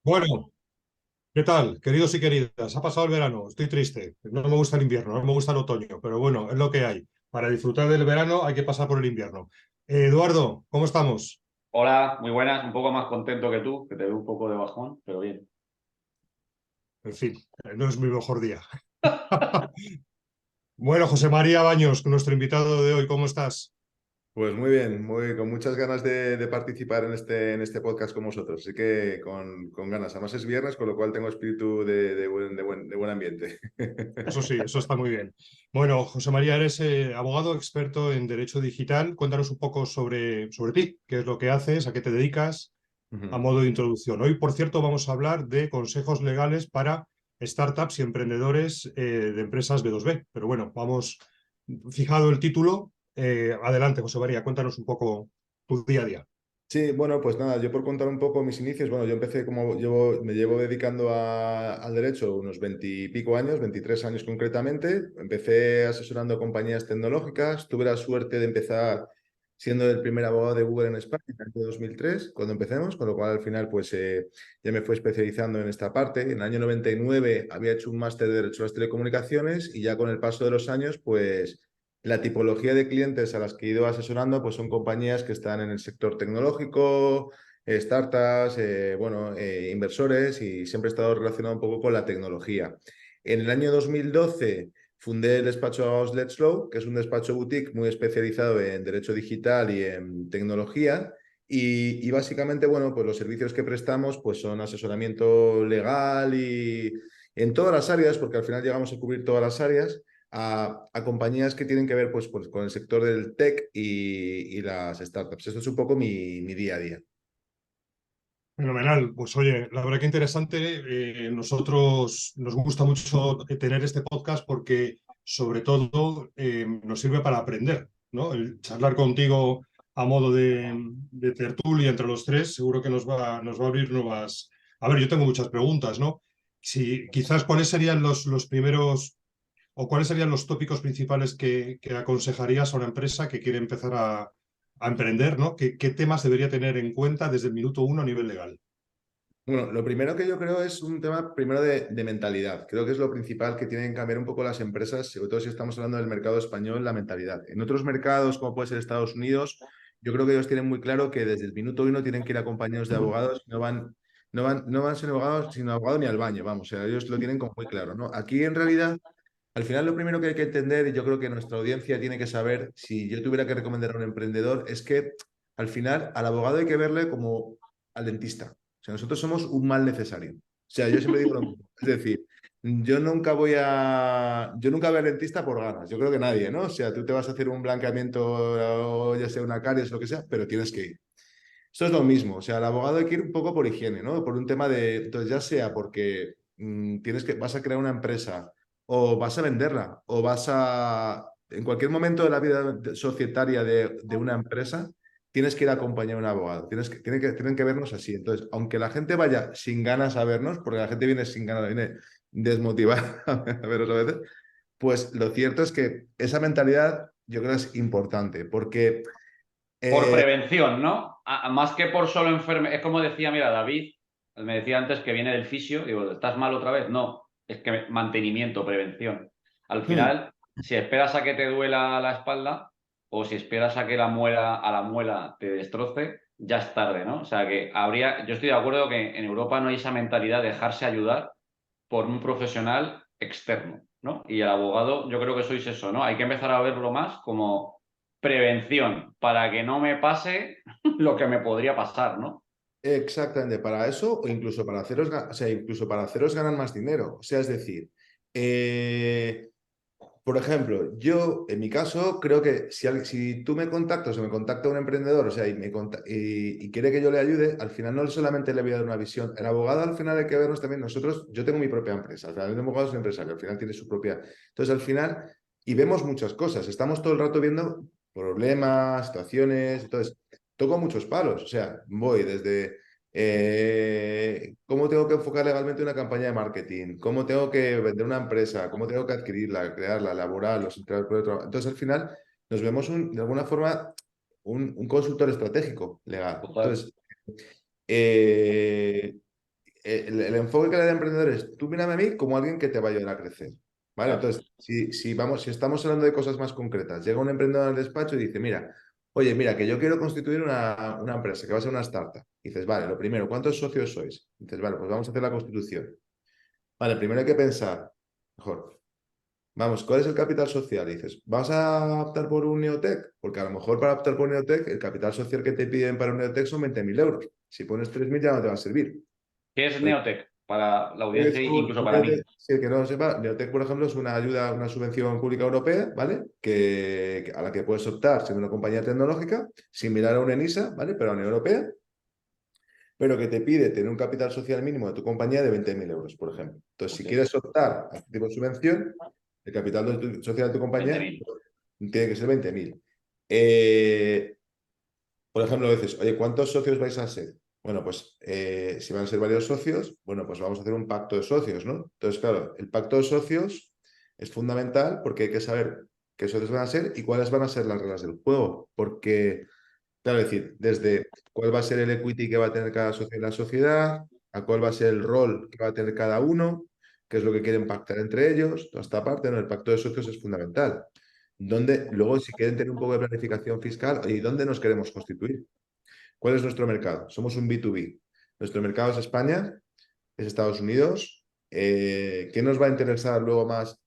Bueno, ¿qué tal, queridos y queridas? Ha pasado el verano, estoy triste. No me gusta el invierno, no me gusta el otoño, pero bueno, es lo que hay. Para disfrutar del verano hay que pasar por el invierno. Eduardo, ¿cómo estamos? Hola, muy buenas, un poco más contento que tú, que te veo un poco de bajón, pero bien. En fin, no es mi mejor día. Bueno, José María Baños, nuestro invitado de hoy, ¿cómo estás? Pues muy bien, con muchas ganas de participar en este podcast con vosotros. Así que con ganas. Además es viernes, con lo cual tengo espíritu de buen ambiente. Eso sí, eso está muy bien. Bueno, José María, eres abogado experto en derecho digital. Cuéntanos un poco sobre ti, qué es lo que haces, a qué te dedicas, a Ujú. modo de introducción. Hoy, por cierto, vamos a hablar de consejos legales para startups y emprendedores de empresas B2B. Pero bueno, vamos, fijado el título, adelante, José María, cuéntanos un poco tu día a día. Sí, bueno, pues nada, yo por contar un poco mis inicios, bueno, yo empecé me llevo dedicando al derecho unos 20 y pico años, 23 años concretamente. Empecé asesorando compañías tecnológicas, tuve la suerte de empezar siendo el primer abogado de Google en España en el año 2003, cuando empecemos, con lo cual al final pues ya me fui especializando en esta parte. En el año 99 había hecho un máster de Derecho a las Telecomunicaciones y ya con el paso de los años pues la tipología de clientes a las que he ido asesorando pues son compañías que están en el sector tecnológico, startups, bueno, inversores, y siempre he estado relacionado un poco con la tecnología. En el año 2012 fundé el despacho Abogados Let's Flow, que es un despacho boutique muy especializado en derecho digital y en tecnología. Y básicamente, bueno, pues los servicios que prestamos pues son asesoramiento legal y en todas las áreas, porque al final llegamos a cubrir todas las áreas a compañías que tienen que ver pues con el sector del tech y las startups. Esto es un poco mi día a día. Fenomenal, pues oye, la verdad que interesante. Nosotros nos gusta mucho tener este podcast porque sobre todo nos sirve para aprender, ¿no? El charlar contigo a modo de tertulia entre los tres seguro que nos va a abrir nuevas... A ver, yo tengo muchas preguntas, ¿no? Si, quizás cuáles serían los primeros o cuáles serían los tópicos principales que aconsejarías a una empresa que quiere empezar a emprender, ¿no? ¿Qué temas debería tener en cuenta desde el minuto uno a nivel legal? Bueno, lo primero que yo creo es un tema primero de mentalidad. Creo que es lo principal que tienen que cambiar un poco las empresas, sobre todo si estamos hablando del mercado español, la mentalidad. En otros mercados, como puede ser Estados Unidos, yo creo que ellos tienen muy claro que desde el minuto uno tienen que ir acompañados de abogados, no van sin abogados, sino abogado ni al baño, vamos, o sea, ellos lo tienen como muy claro, ¿no? Aquí en realidad, al final lo primero que hay que entender, y yo creo que nuestra audiencia tiene que saber, si yo tuviera que recomendar a un emprendedor, es que al final al abogado hay que verle como al dentista. O sea, nosotros somos un mal necesario. O sea, yo siempre digo lo mismo. Es decir, yo nunca voy al dentista por ganas. Yo creo que nadie, ¿no? O sea, tú te vas a hacer un blanqueamiento, o ya sea una caries, lo que sea, pero tienes que ir. Esto es lo mismo. O sea, el abogado hay que ir un poco por higiene, ¿no? Por un tema entonces ya sea porque vas a crear una empresa o vas a venderla o en cualquier momento de la vida societaria de una empresa, tienes que ir a acompañar a un abogado. Tienen que vernos así. Entonces, aunque la gente vaya sin ganas a vernos, porque la gente viene sin ganas, viene desmotivada a vernos a veces, pues lo cierto es que esa mentalidad yo creo es importante, porque Por eh, prevención, ¿no? Más que por solo enfermedad. Es como decía, mira, David, me decía antes que viene del fisio, digo, ¿estás mal otra vez? No, es que mantenimiento, prevención. Al hmm, final, si esperas a que te duela la espalda o si esperas a que a la muela te destroce, ya es tarde, ¿no? O sea que yo estoy de acuerdo que en Europa no hay esa mentalidad de dejarse ayudar por un profesional externo, ¿no? Y el abogado, yo creo que sois eso, ¿no? Hay que empezar a verlo más como prevención para que no me pase lo que me podría pasar, ¿no? exactamente, para eso o incluso para o sea, incluso para haceros ganar más dinero. O sea, es decir, eh, por ejemplo, yo en mi caso creo que si tú me contactas o me contacta un emprendedor, o sea, y quiere que yo le ayude, al final no solamente le voy a dar una visión. El abogado al final hay que vernos también nosotros. Yo tengo mi propia empresa, al final el abogado es un empresario, al final tiene su propia. Entonces, al final, y vemos muchas cosas, estamos todo el rato viendo problemas, situaciones, entonces toco muchos palos, o sea, voy desde cómo tengo que enfocar legalmente una campaña de marketing, cómo tengo que vender una empresa, cómo tengo que adquirirla, crearla, elaborar, los entrar por otro. Entonces, al final, nos vemos de alguna forma un consultor estratégico legal. Total. Entonces, eh, el enfoque que le da emprendedor es, tú mírame a mí como alguien que te va a ayudar a crecer. ¿Vale? Claro. Entonces, si estamos hablando de cosas más concretas, llega un emprendedor al despacho y dice, mira, oye, mira, que yo quiero constituir una empresa, que va a ser una startup. Y dices, vale, lo primero, ¿cuántos socios sois? Y dices, vale, pues vamos a hacer la constitución. Vale, primero hay que pensar, mejor, vamos, ¿cuál es el capital social? Y dices, ¿vas a optar por un Neotec? Porque a lo mejor para optar por un Neotec, el capital social que te piden para un Neotec son 20.000 euros. Si pones 3.000 ya no te va a servir. ¿Qué es Neotec? Para la Es audiencia e incluso para mí. Si el que no lo sepa, Neotec, por ejemplo, es una ayuda, una subvención pública europea, ¿vale? A la que puedes optar siendo una compañía tecnológica, similar a una ENISA, ¿vale? Pero a nivel europea, pero que te pide tener un capital social mínimo de tu compañía de 20.000 euros, por ejemplo. Entonces, si quieres optar a este tipo de subvención, el capital social de tu compañía 20.000. tiene que ser 20.000. Eh, por ejemplo, dices, oye, ¿cuántos socios vais a ser? Bueno, pues si van a ser varios socios, bueno, pues vamos a hacer un pacto de socios, ¿no? Entonces, claro, el pacto de socios es fundamental porque hay que saber qué socios van a ser y cuáles van a ser las reglas del juego. Porque, claro, es decir, desde cuál va a ser el equity que va a tener cada socio en la sociedad, a cuál va a ser el rol que va a tener cada uno, qué es lo que quieren pactar entre ellos, toda esta parte, ¿no? El pacto de socios es fundamental. Luego, si quieren tener un poco de planificación fiscal, ¿y dónde nos queremos constituir? ¿Cuál es nuestro mercado? Somos un B2B. Nuestro mercado es España, es Estados Unidos. ¿Qué nos va a interesar luego más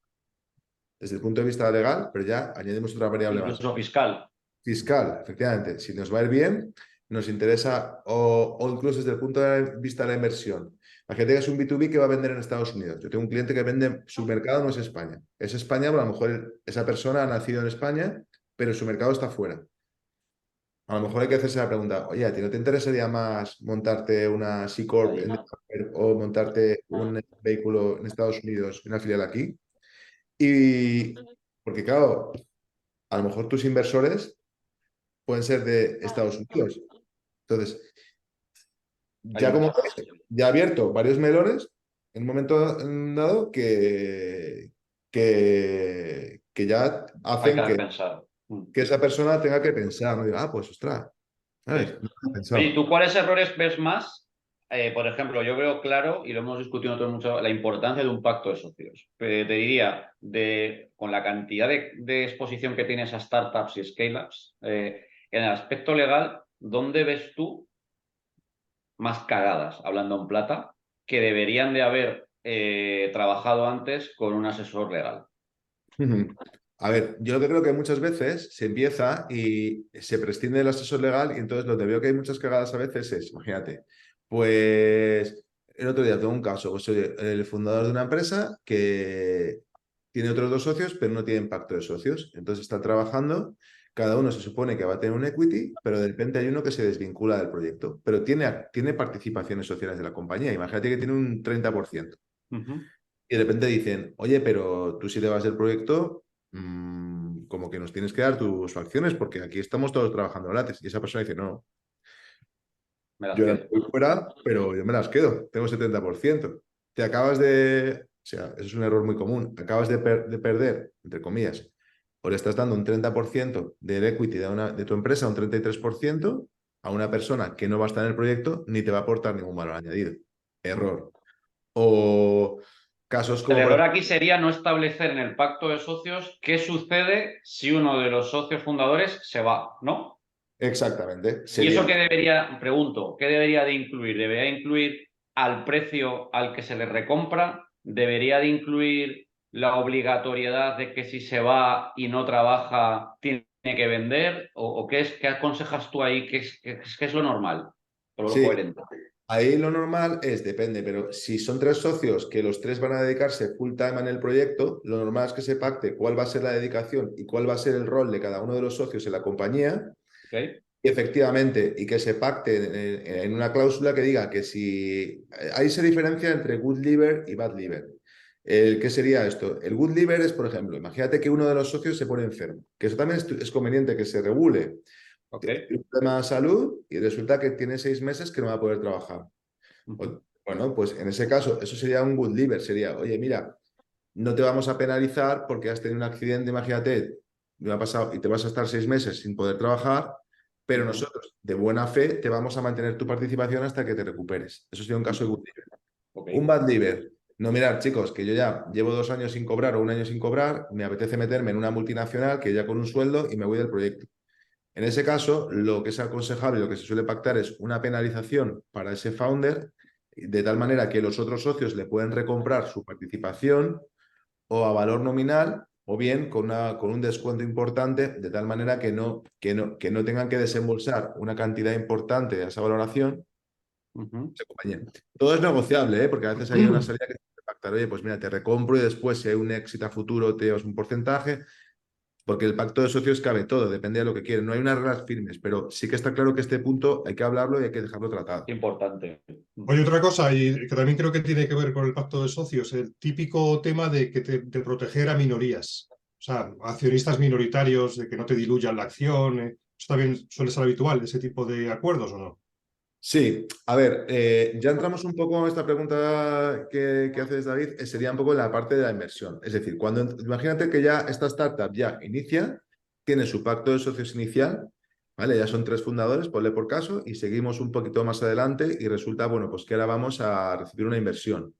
desde el punto de vista legal? Pero ya añadimos otra variable más. Incluso fiscal. Fiscal, efectivamente. Si nos va a ir bien, nos interesa, o incluso desde el punto de vista de la inversión. Imagínate que es un B2B que va a vender en Estados Unidos. Yo tengo un cliente que vende, su mercado no es España. Es España, pero a lo mejor esa persona ha nacido en España, pero su mercado está fuera. A lo mejor hay que hacerse la pregunta, oye, ¿a ti no te interesaría más montarte una C Corp o montarte un vehículo en Estados Unidos, una filial aquí? Y porque, claro, a lo mejor tus inversores pueden ser de Estados Unidos. Entonces, Hay ya muchas como cosas. ya ha abierto varios melones en un momento dado que ya Hay que hacen haber pensado. que esa persona tenga que pensar, ¿no? Diga, pues ostras, Sí. ¿sabes? No lo he Oye, pensado. ¿tú cuáles errores ves más? Por ejemplo, yo veo claro, y lo hemos discutido nosotros mucho, la importancia de un pacto de socios. Te diría, con la cantidad de exposición que tienes a startups y scale-ups, en el aspecto legal, ¿dónde ves tú más cagadas, hablando en plata, que deberían de haber trabajado antes con un asesor legal? Ujú. A ver, yo lo que creo que muchas veces se empieza y se prescinde del asesor legal y entonces lo que veo que hay muchas cagadas a veces es, imagínate, pues el otro día tengo un caso, pues oye, el fundador de una empresa que tiene otros dos socios pero no tienen pacto de socios, entonces están trabajando, cada uno se supone que va a tener un equity, pero de repente hay uno que se desvincula del proyecto, pero tiene participaciones sociales de la compañía, imagínate que tiene un 30%. Ujú. Y de repente dicen, oye, pero tú si te vas del proyecto, como que nos tienes que dar tus acciones porque aquí estamos todos trabajando gratis. Y esa persona dice, no, Me las yo ahora quedo. estoy fuera, pero yo me las quedo, tengo 70%. Te acabas o sea, eso es un error muy común, acabas de perder, entre comillas, o le estás dando un 30% del equity de tu empresa, un 33% a una persona que no va a estar en el proyecto ni te va a aportar ningún valor añadido. Error. O casos El como, por error ejemplo, aquí sería no establecer en el pacto de socios qué sucede si uno de los socios fundadores se va, ¿no? exactamente, ¿Y eso sería. qué debería, pregunto, qué debería de incluir? ¿Debería incluir al precio al que se le recompra? ¿Debería de incluir la obligatoriedad de que si se va y no trabaja tiene que vender? ¿O qué aconsejas tú ahí? ¿Qué es lo normal o lo Sí, coherente? ahí lo normal depende, pero si son tres socios que los tres van a dedicarse full time en el proyecto, lo normal es que se pacte cuál va a ser la dedicación y cuál va a ser el rol de cada uno de los socios en la compañía. ¿Okay? Y efectivamente, y que se pacte en una cláusula que diga que si ahí se diferencia entre good liver y bad liver. ¿Qué sería esto? El good liver es, por ejemplo, imagínate que uno de los socios se pone enfermo, que eso también es conveniente que se regule. Tiene ¿Okay? un problema de salud y resulta que tiene 6 meses que no va a poder trabajar. Uh-huh. Bueno, pues en ese caso, eso sería un good liver. Sería, oye, mira, no te vamos a penalizar porque has tenido un accidente, imagínate, me ha pasado y te vas a estar 6 meses sin poder trabajar, pero Uh-huh. nosotros, de buena fe, te vamos a mantener tu participación hasta que te recuperes. Eso sería un caso de good liver. Ok. Un bad liver. No, mirad, chicos, que yo ya llevo 2 años sin cobrar o 1 año sin cobrar, me apetece meterme en una multinacional que ya con un sueldo y me voy del proyecto. En ese caso, lo que es aconsejable y lo que se suele pactar es una penalización para ese founder, de tal manera que los otros socios le pueden recomprar su participación o a valor nominal o bien con un descuento importante, de tal manera que no tengan que desembolsar una cantidad importante de esa valoración. Compañía. Todo es negociable, ¿eh? Porque a veces hay una salida que se puede pactar, oye, pues mira, te recompro y después si hay un éxito a futuro te llevas un porcentaje, porque el pacto de socios cabe todo, depende de lo que quieren. No hay unas reglas firmes, pero sí que está claro que este punto hay que hablarlo y hay que dejarlo tratado. Importante. Oye, otra cosa, y que también creo que tiene que ver con el pacto de socios, el típico tema de proteger a minorías, o sea, accionistas minoritarios, de que no te diluyan la acción. ¿Eso también suele ser habitual, ese tipo de acuerdos o no? Sí, a ver, ya entramos un poco en esta pregunta que haces, David, sería un poco en la parte de la inversión. Es decir, imagínate que ya esta startup ya inicia, tiene su pacto de socios inicial, ¿vale? Ya son 3 fundadores, ponle por caso, y seguimos un poquito más adelante y resulta, bueno, pues que ahora vamos a recibir una inversión.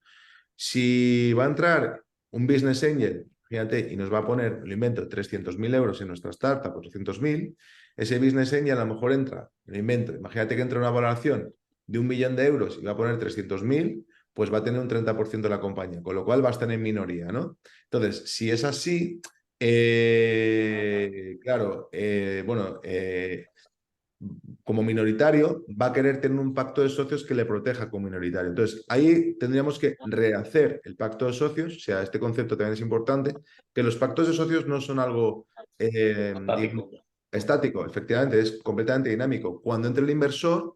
Si va a entrar un business angel, fíjate, y nos va a poner, lo invento, 300.000 euros en nuestra startup, 400.000, ese business angel a lo mejor entra, lo invento, imagínate que entra una valoración de 1 millón de euros y va a poner 300.000, pues va a tener un 30% de la compañía, con lo cual va a estar en minoría, ¿no? Entonces, si es así, claro, bueno, como minoritario, va a querer tener un pacto de socios que le proteja como minoritario. Entonces, ahí tendríamos que rehacer el pacto de socios, o sea, este concepto también es importante, que los pactos de socios no son algo, digamos, Fantástico. estático, efectivamente, es completamente dinámico. Cuando entre el inversor,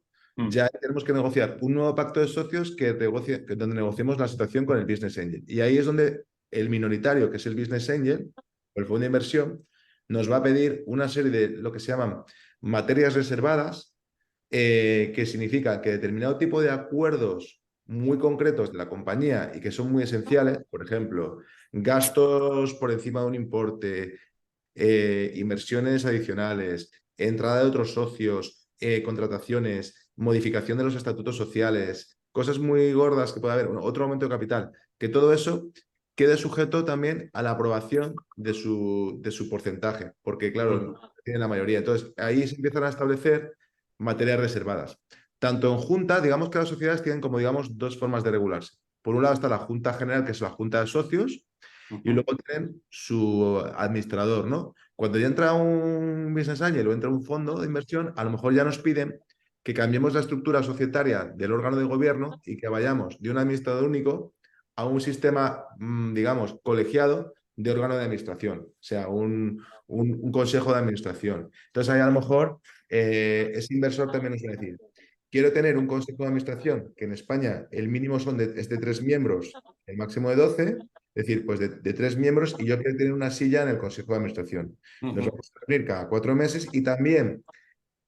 ya tenemos que negociar un nuevo pacto de socios donde negociemos la situación con el business angel. Y ahí es donde el minoritario, que es el business angel, o el fondo de inversión, nos va a pedir una serie de lo que se llaman materias reservadas, que significa que determinado tipo de acuerdos muy concretos de la compañía y que son muy esenciales, por ejemplo, gastos por encima de un importe, inversiones adicionales, entrada de otros socios, contrataciones, modificación de los estatutos sociales, cosas muy gordas que puede haber, bueno, otro aumento de capital, que todo eso quede sujeto también a la aprobación de su porcentaje, porque claro, tiene la mayoría. Entonces, ahí se empiezan a establecer materias reservadas. Tanto en junta, digamos que las sociedades tienen como, digamos, 2 formas de regularse. Por un lado está la junta general, que es la junta de socios, y luego tienen su administrador, ¿no? Cuando ya entra un business angel o entra un fondo de inversión, a lo mejor ya nos piden que cambiemos la estructura societaria del órgano de gobierno y que vayamos de un administrador único a un sistema, digamos, colegiado de órgano de administración, o sea, un consejo de administración. Entonces ahí a lo mejor ese inversor también nos va a decir, quiero tener un consejo de administración, que en España el mínimo es de 3 miembros, el máximo de 12, es decir, pues de 3 miembros, y yo quiero tener una silla en el consejo de administración. Nos vamos a reunir cada 4 meses y también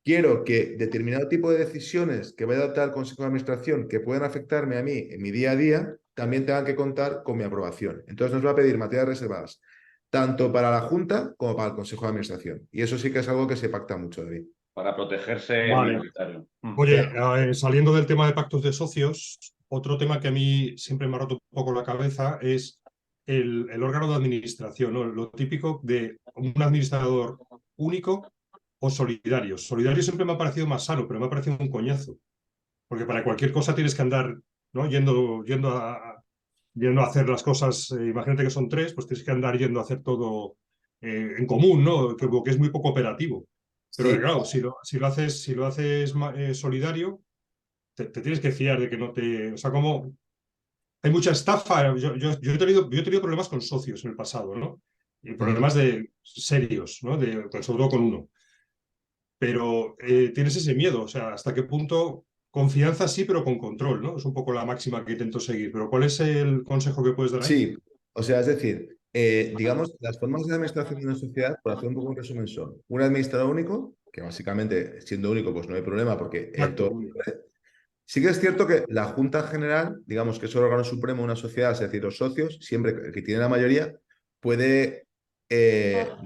quiero que determinado tipo de decisiones que vaya a adoptar el consejo de administración que puedan afectarme a mí en mi día a día, también tengan que contar con mi aprobación. Entonces nos va a pedir materias reservadas, tanto para la Junta como para el consejo de administración. Y eso sí que es algo que se pacta mucho, David. Para protegerse el Vale. minoritario. Oye, saliendo del tema de pactos de socios, otro tema que a mí siempre me ha roto un poco la cabeza es el órgano de administración, ¿no? Lo típico de un administrador único o solidario. Solidario siempre me ha parecido más sano, pero me ha parecido un coñazo, porque para cualquier cosa tienes que andar, ¿no? Yendo a hacer las cosas. Imagínate que son 3, pues tienes que andar yendo a hacer todo en común, ¿no? Que es muy poco operativo. Pero Sí, claro, si lo haces solidario, te tienes que fiar de que no te. O sea, como hay mucha estafa. Yo he tenido problemas con socios en el pasado, ¿no? Y problemas serios, ¿no? Sobre todo con uno. Pero tienes ese miedo. O sea, ¿hasta qué punto? Confianza sí, pero con control, ¿no? Es un poco la máxima que intento seguir. Pero ¿cuál es el consejo que puedes dar ahí? sí, o sea, es decir, digamos, las formas de administración de una sociedad, por hacer un poco un resumen, son un administrador único, que básicamente, siendo único, pues no hay problema porque Exacto. todo. Sí que es cierto que la Junta General, digamos que es el órgano supremo de una sociedad, es decir, los socios, siempre que tiene la mayoría, puede, digamos,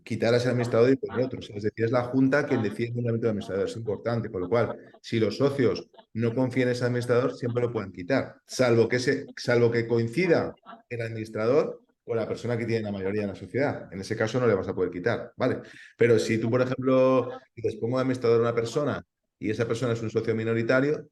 quitar a ese administrador y poner otro. O sea, es decir, es la junta quien decide el nombramiento del administrador. Es importante, con lo cual, si los socios no confían en ese administrador, siempre lo pueden quitar, salvo que coincida el administrador con la persona que tiene la mayoría en la sociedad. En ese caso no le vas a poder quitar, ¿vale? Pero si tú, por ejemplo, les pongo de administrador a una persona y esa persona es un socio minoritario,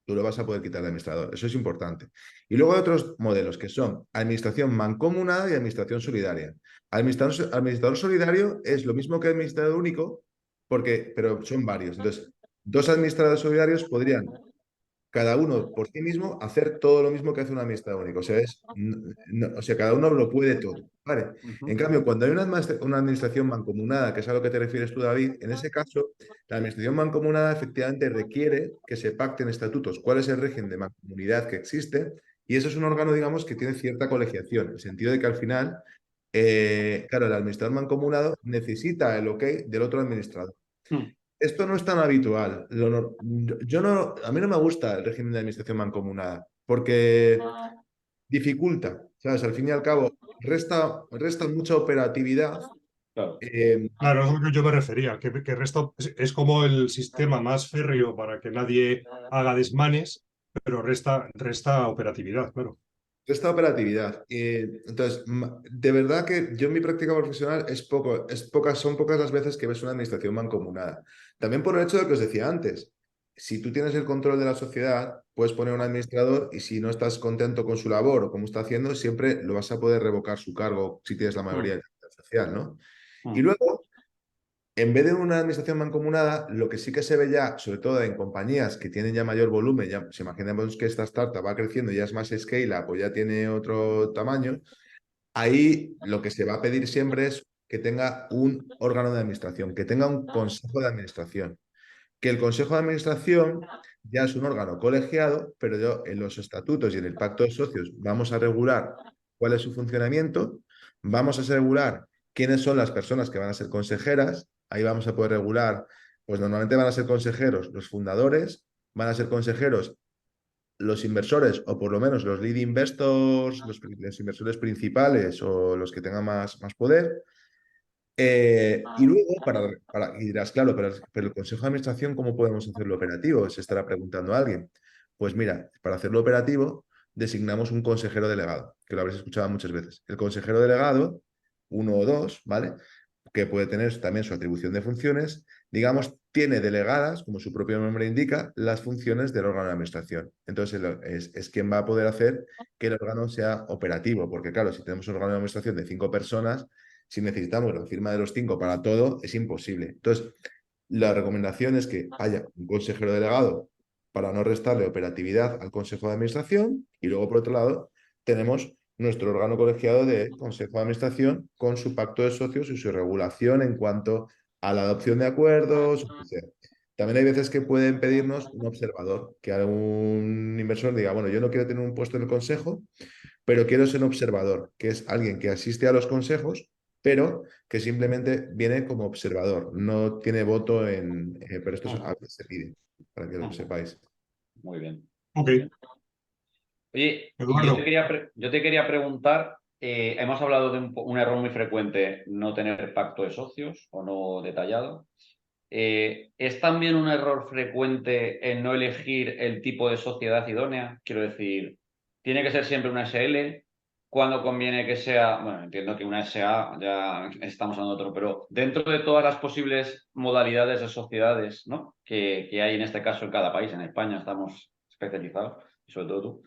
tú lo vas a poder quitar al administrador. Eso es importante. Y luego hay otros modelos que son administración mancomunada y administración solidaria. Administrador solidario es lo mismo que administrador único, pero son varios. Entonces, dos administradores solidarios podrían cada uno por sí mismo hacer todo lo mismo que hace un administrador único. O sea, o sea, cada uno lo puede todo. ¿Vale? En cambio, cuando hay una administración mancomunada, que es a lo que te refieres tú, David, en ese caso, la administración mancomunada efectivamente requiere que se pacten estatutos, cuál es el régimen de mancomunidad que existe, y eso es un órgano, digamos, que tiene cierta colegiación, en el sentido de que al final, claro, el administrador mancomunado necesita el ok del otro administrador. Esto no es tan habitual. A mí no me gusta el régimen de administración mancomunada porque dificulta, ¿sabes? Al fin y al cabo, resta mucha operatividad. Claro. Claro, es lo que yo me refería, que resta, es como el sistema más férreo para que nadie haga desmanes, pero resta operatividad, claro. Esta operatividad. Entonces, de verdad que yo en mi práctica profesional son pocas las veces que ves una administración mancomunada. También por el hecho de que os decía antes, si tú tienes el control de la sociedad, puedes poner un administrador y si no estás contento con su labor o cómo está haciendo, siempre lo vas a poder revocar su cargo si tienes la mayoría de la social, ¿no? Y luego, en vez de una administración mancomunada, lo que sí que se ve ya, sobre todo en compañías que tienen ya mayor volumen, ya si imaginemos que esta startup va creciendo, ya es más scale-up o ya tiene otro tamaño, ahí lo que se va a pedir siempre es que tenga un órgano de administración, que tenga un consejo de administración. Que el consejo de administración ya es un órgano colegiado, pero en los estatutos y en el pacto de socios vamos a regular cuál es su funcionamiento, vamos a regular quiénes son las personas que van a ser consejeras. Ahí vamos a poder regular, pues normalmente van a ser consejeros los fundadores, van a ser consejeros los inversores o por lo menos los lead investors, los inversores principales o los que tengan más poder. Y luego, y dirás, claro, pero el Consejo de Administración, ¿cómo podemos hacerlo operativo? Se estará preguntando a alguien. Pues mira, para hacerlo operativo, designamos un consejero delegado, que lo habréis escuchado muchas veces. El consejero delegado, uno o dos, ¿vale? Que puede tener también su atribución de funciones, digamos, tiene delegadas, como su propio nombre indica, las funciones del órgano de administración. Entonces, es quien va a poder hacer que el órgano sea operativo, porque claro, si tenemos un órgano de administración de 5 personas, si necesitamos la firma de los 5 para todo, es imposible. Entonces, la recomendación es que haya un consejero delegado para no restarle operatividad al consejo de administración y luego, por otro lado, tenemos nuestro órgano colegiado de consejo de administración con su pacto de socios y su regulación en cuanto a la adopción de acuerdos, etc. También hay veces que pueden pedirnos un observador, que algún inversor diga, bueno, yo no quiero tener un puesto en el consejo, pero quiero ser un observador, que es alguien que asiste a los consejos, pero que simplemente viene como observador, no tiene voto pero esto a veces se pide, para que lo sepáis. Muy bien. Ok. Muy bien. Oye, y Eduardo. yo te quería preguntar, hemos hablado de un error muy frecuente, no tener pacto de socios o no detallado. ¿Es también un error frecuente el no elegir el tipo de sociedad idónea? Quiero decir, ¿tiene que ser siempre una SL? ¿Cuándo conviene que sea? Bueno, entiendo que una SA, ya estamos hablando de otro, pero dentro de todas las posibles modalidades de sociedades, ¿no? que hay en este caso en cada país, en España estamos especializados, y sobre todo tú.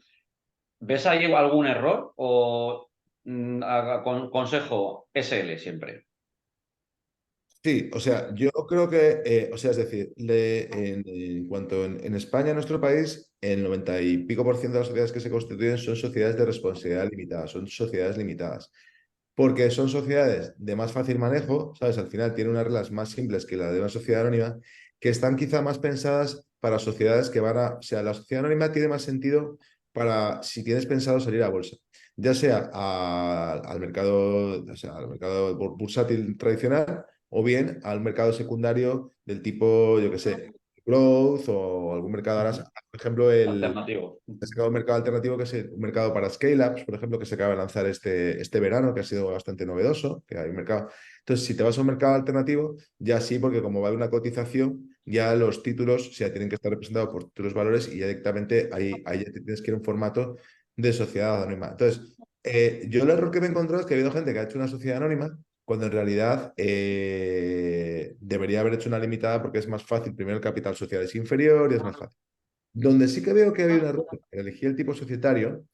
¿Ves ahí algún error o consejo SL siempre? Sí, o sea, yo creo que, o sea, es decir, en cuanto en España, en nuestro país, el 90 y pico por ciento de las sociedades que se constituyen son sociedades de responsabilidad limitada, son sociedades limitadas, porque son sociedades de más fácil manejo, ¿sabes? Al final tienen unas reglas más simples que la de una sociedad anónima, que están quizá más pensadas para sociedades que o sea, la sociedad anónima tiene más sentido para si tienes pensado salir a bolsa, ya sea al mercado, o sea, al mercado bursátil tradicional o bien al mercado secundario del tipo, yo qué sé, growth o algún mercado ahora, por ejemplo, Alternativo. ha sacado un mercado alternativo que es un mercado para scale-ups, por ejemplo, que se acaba de lanzar este verano, que ha sido bastante novedoso, que hay un mercado. Entonces, si te vas a un mercado alternativo, ya sí, porque como va de una cotización, ya los títulos tienen que estar representados por títulos valores y ya directamente ahí ya tienes que ir a un formato de sociedad anónima. Entonces, yo el error que me he encontrado es que ha habido gente que ha hecho una sociedad anónima cuando en realidad debería haber hecho una limitada porque es más fácil. Primero, el capital social es inferior y es más fácil. Donde sí que veo que había un error en elegir el tipo societario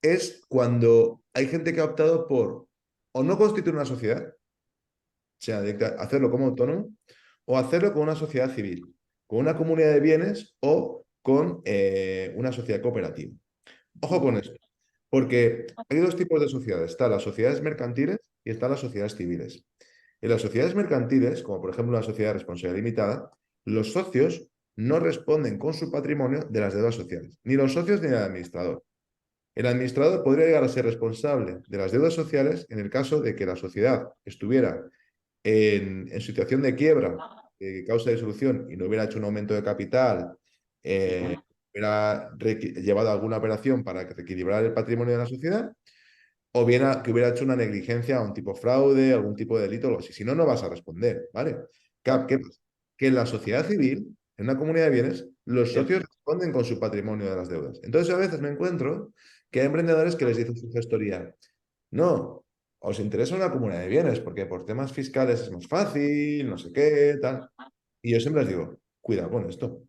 es cuando hay gente que ha optado por o no constituir una sociedad, o sea, hacerlo como autónomo, o hacerlo con una sociedad civil, con una comunidad de bienes o con una sociedad cooperativa. Ojo con esto, porque hay dos tipos de sociedades. Están las sociedades mercantiles y están las sociedades civiles. En las sociedades mercantiles, como por ejemplo una sociedad de responsabilidad limitada, los socios no responden con su patrimonio de las deudas sociales, ni los socios ni el administrador. El administrador podría llegar a ser responsable de las deudas sociales en el caso de que la sociedad estuviera en situación de quiebra, causa de disolución y no hubiera hecho un aumento de capital, hubiera llevado alguna operación para reequilibrar el patrimonio de la sociedad, o bien que hubiera hecho una negligencia, un tipo fraude, algún tipo de delito o algo así. Si no, no vas a responder, ¿vale? ¿Qué pasa? Que en la sociedad civil, en una comunidad de bienes, los socios responden con su patrimonio de las deudas. Entonces, a veces me encuentro que hay emprendedores que les dicen su gestoría, no, os interesa una comunidad de bienes, porque por temas fiscales es más fácil, no sé qué, tal. Y yo siempre les digo, cuidado con esto.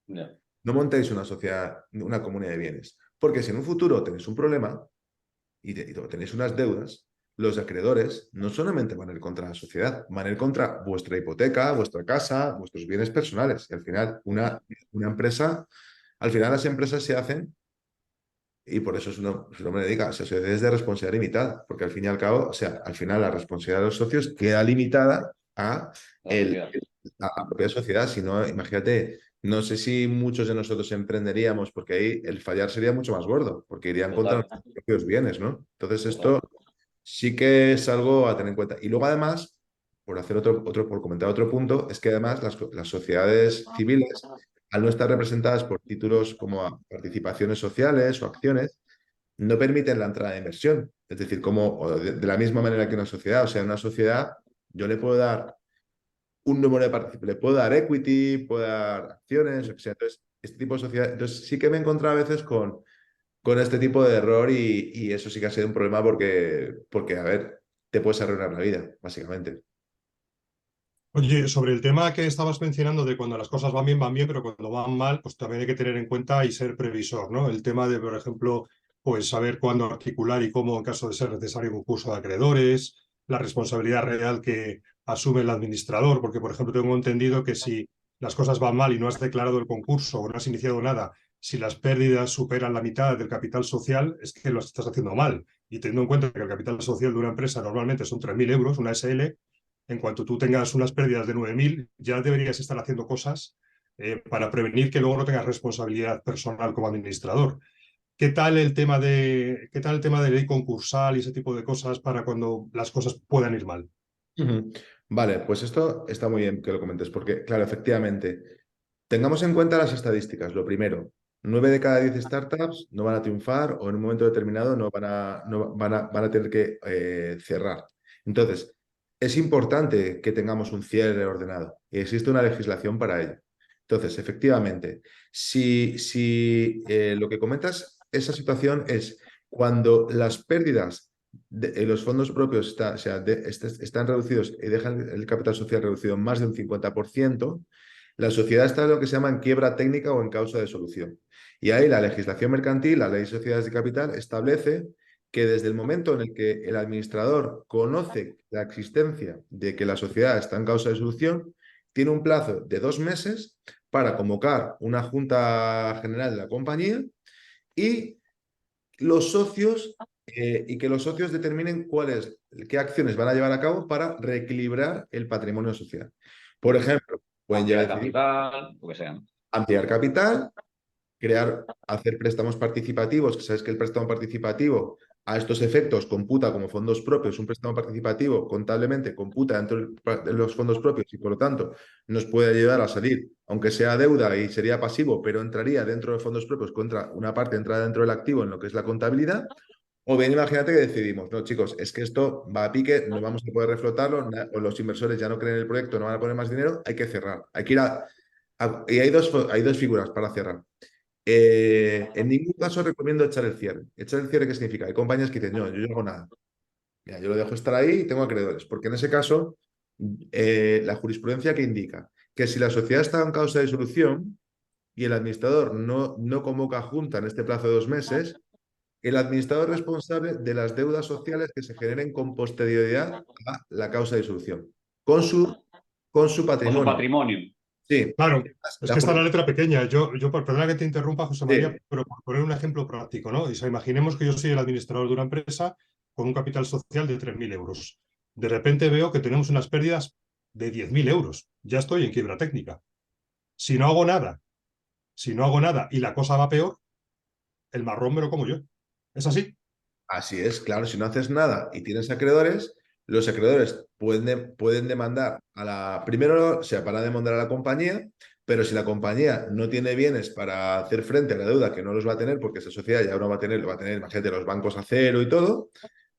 Ya. No montéis una sociedad, una comunidad de bienes, porque si en un futuro tenéis un problema, y tenéis unas deudas, los acreedores no solamente van a ir contra la sociedad, van a ir contra vuestra hipoteca, vuestra casa, vuestros bienes personales. Y al final, una empresa, al final las empresas se hacen, y por eso su nombre dedica, sociedades de responsabilidad limitada, porque al fin y al cabo, o sea, al final la responsabilidad de los socios queda limitada a la propia sociedad. Si no, imagínate, no sé si muchos de nosotros emprenderíamos, porque ahí el fallar sería mucho más gordo, porque irían contra Total, nuestros propios bienes, ¿no? Entonces total. esto sí que es algo a tener en cuenta. Y luego además, por comentar otro punto, es que además las sociedades civiles, al no estar representadas por títulos como participaciones sociales o acciones, no permiten la entrada de inversión. Es decir, como o de la misma manera que una sociedad. O sea, en una sociedad yo le puedo dar un número de participantes, le puedo dar equity, puedo dar acciones, o sea, entonces, este tipo de sociedad. Entonces, sí que me he encontrado a veces con este tipo de error y eso sí que ha sido un problema porque, a ver, te puedes arruinar la vida, básicamente. Oye, sobre el tema que estabas mencionando de cuando las cosas van bien, pero cuando van mal, pues también hay que tener en cuenta y ser previsor, ¿no? El tema de, por ejemplo, pues saber cuándo articular y cómo, en caso de ser necesario, un concurso de acreedores, la responsabilidad real que asume el administrador, porque, por ejemplo, tengo entendido que si las cosas van mal y no has declarado el concurso o no has iniciado nada, si las pérdidas superan la mitad del capital social, es que lo estás haciendo mal. Y teniendo en cuenta que el capital social de una empresa normalmente son 3.000 euros, una SL, en cuanto tú tengas unas pérdidas de 9.000, ya deberías estar haciendo cosas para prevenir que luego no tengas responsabilidad personal como administrador. ¿Qué tal el tema de ley concursal y ese tipo de cosas para cuando las cosas puedan ir mal? Ujú. Vale, pues esto está muy bien que lo comentes, porque, claro, efectivamente, tengamos en cuenta las estadísticas. Lo primero, 9 de cada 10 startups no van a triunfar o en un momento determinado no van a tener que cerrar. Entonces, es importante que tengamos un cierre ordenado y existe una legislación para ello. Entonces, efectivamente, si lo que comentas, esa situación es cuando las pérdidas de los fondos propios o sea, están reducidos y dejan el capital social reducido en más de un 50%, la sociedad está en lo que se llama en quiebra técnica o en causa de solución. Y ahí la legislación mercantil, la ley de sociedades de capital, establece que desde el momento en el que el administrador conoce la existencia de que la sociedad está en causa de solución, tiene un plazo de 2 meses para convocar una junta general de la compañía y los socios y que los socios determinen qué acciones van a llevar a cabo para reequilibrar el patrimonio social. Por ejemplo, pueden llegar Ampliar a decidir capital, lo que sea. ampliar capital, hacer préstamos participativos, que sabes que el préstamo participativo a estos efectos computa como fondos propios, un préstamo participativo contablemente computa dentro de los fondos propios y por lo tanto nos puede ayudar a salir, aunque sea deuda y sería pasivo, pero entraría dentro de fondos propios, contra una parte entra dentro del activo en lo que es la contabilidad. O bien, imagínate que decidimos, no, chicos, es que esto va a pique, no vamos a poder reflotarlo, o los inversores ya no creen en el proyecto, no van a poner más dinero, hay que cerrar, hay que ir y hay dos figuras para cerrar. En ningún caso recomiendo echar el cierre. ¿Echar el cierre qué significa? Hay compañías que dicen, no, yo no hago nada. Mira, yo lo dejo estar ahí y tengo acreedores, porque en ese caso, la jurisprudencia que indica que si la sociedad está en causa de disolución y el administrador no convoca junta en este plazo de 2 meses, el administrador es responsable de las deudas sociales que se generen con posterioridad a la causa de disolución, con su, con su Con su patrimonio. patrimonio. Sí, Claro, es que está la la letra pequeña. Perdona que te interrumpa, José María, sí. pero por poner un ejemplo práctico, ¿no? Imaginemos que yo soy el administrador de una empresa con un capital social de 3.000 euros. De repente veo que tenemos unas pérdidas de 10.000 euros. Ya estoy en quiebra técnica. Si no hago nada, si no hago nada y la cosa va peor, el marrón me lo como yo. ¿Es así? Así es, claro, si no haces nada y tienes acreedores, los acreedores pueden demandar primero, o sea, para demandar a la compañía, pero si la compañía no tiene bienes para hacer frente a la deuda, que no los va a tener porque esa sociedad ya no va a tener, lo va a tener, imagínate, los bancos a cero y todo,